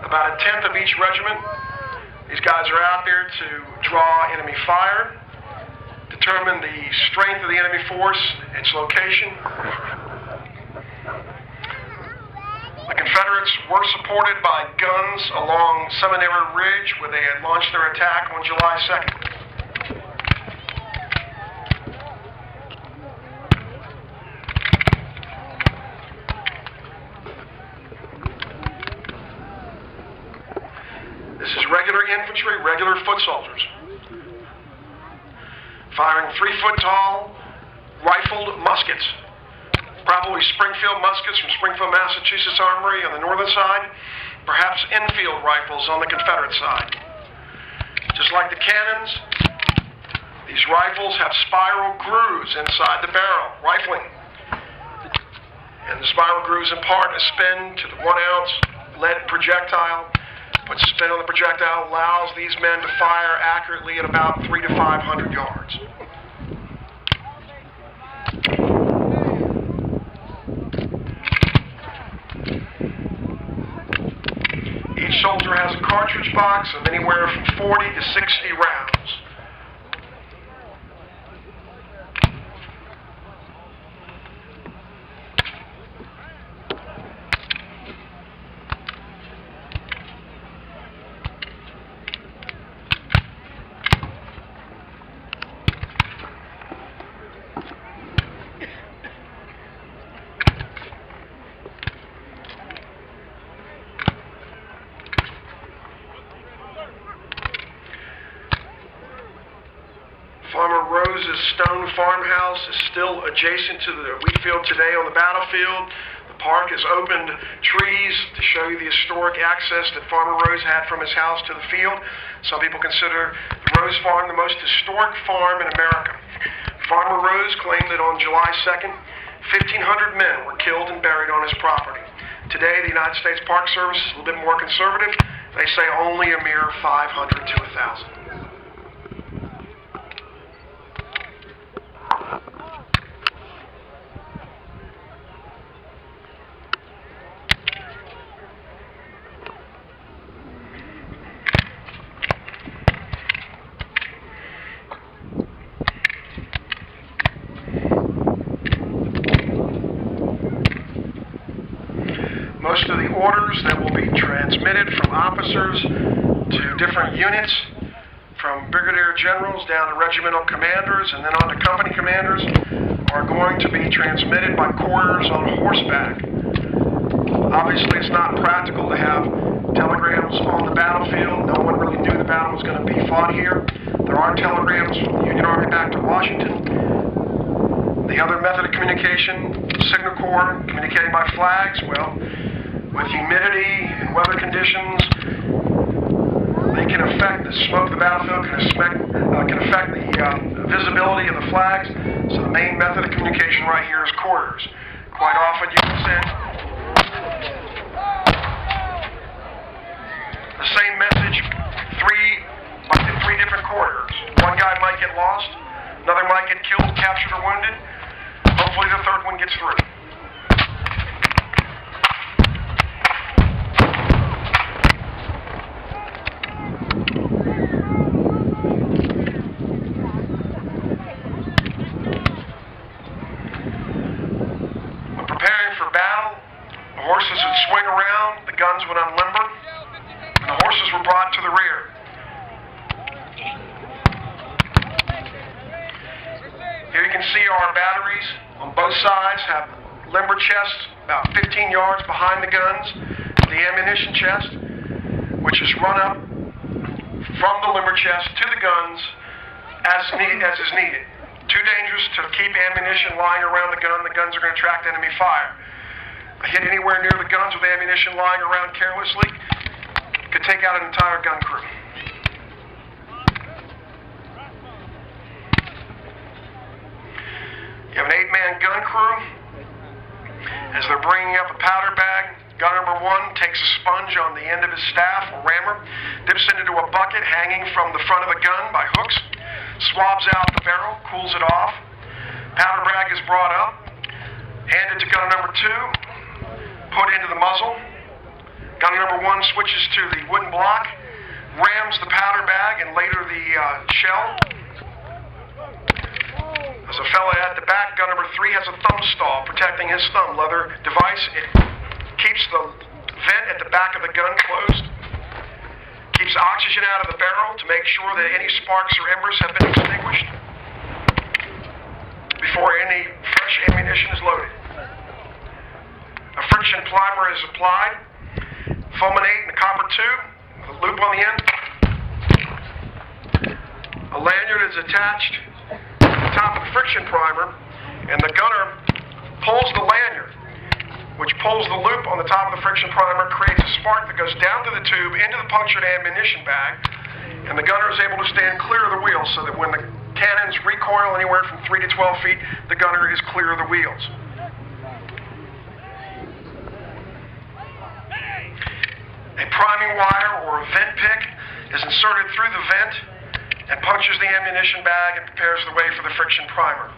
about a tenth of each regiment. These guys are out there to draw enemy fire, determine the strength of the enemy force, its location. The Confederates were supported by guns along Seminary Ridge, where they had launched their attack on July 2nd. This is regular infantry, regular foot soldiers, firing 3-foot-tall rifled muskets, probably Springfield muskets from Springfield, Massachusetts Armory on the northern side, perhaps Enfield rifles on the Confederate side. Just like the cannons, these rifles have spiral grooves inside the barrel, rifling. And the spiral grooves impart a spin to the 1-ounce lead projectile. But spin on the projectile allows these men to fire accurately at about 300 to 500 yards. Each soldier has a cartridge box of anywhere from 40 to 60 rounds. Farmer Rose's stone farmhouse is still adjacent to the Wheatfield today on the battlefield. The park has opened trees to show you the historic access that Farmer Rose had from his house to the field. Some people consider the Rose Farm the most historic farm in America. Farmer Rose claimed that on July 2nd, 1,500 men were killed and buried on his property. Today, the United States Park Service is a little bit more conservative. They say only a mere 500 to 1,000. Most of the orders that will be transmitted from officers to different units, from brigadier generals down to regimental commanders and then on to company commanders, are going to be transmitted by couriers on horseback. Obviously, it's not practical to have telegrams on the battlefield. No one really knew the battle was going to be fought here. There are telegrams from the Union Army back to Washington. The other method of communication, Signal Corps, communicating by flags, well, with humidity and weather conditions, they can affect the smoke of the battlefield, can affect the visibility of the flags. So the main method of communication right here is couriers. Quite often you can send the same message by three different couriers. One guy might get lost, another might get killed, captured, or wounded. Hopefully the third one gets through. Horses would swing around, the guns would unlimber, and the horses were brought to the rear. Here you can see our batteries on both sides have limber chests about 15 yards behind the guns, the ammunition chest, which is run up from the limber chest to the guns as is needed. Too dangerous to keep ammunition lying around the gun. The guns are going to attract enemy fire. A hit anywhere near the guns with ammunition lying around carelessly could take out an entire gun crew. You have an 8-man gun crew. As they're bringing up a powder bag, gunner number 1 takes a sponge on the end of his staff, or rammer, dips it into a bucket hanging from the front of the gun by hooks, swabs out the barrel, cools it off. Powder bag is brought up, handed to gunner number 2, put into the muzzle. Gunner number 1 one switches to the wooden block, rams the powder bag, and later the shell. There's a fella at the back. Gun number 3 has a thumb stall protecting his thumb. Leather device. It keeps the vent at the back of the gun closed. Keeps oxygen out of the barrel to make sure that any sparks or embers have been extinguished before any fresh ammunition is loaded. A friction primer is applied. Fulminate in a copper tube with a loop on the end. A lanyard is attached to the top of the friction primer, and the gunner pulls the lanyard, which pulls the loop on the top of the friction primer, creates a spark that goes down to the tube into the punctured ammunition bag, and the gunner is able to stand clear of the wheels so that when the cannons recoil anywhere from 3 to 12 feet, the gunner is clear of the wheels. A priming wire or a vent pick is inserted through the vent and punctures the ammunition bag and prepares the way for the friction primer.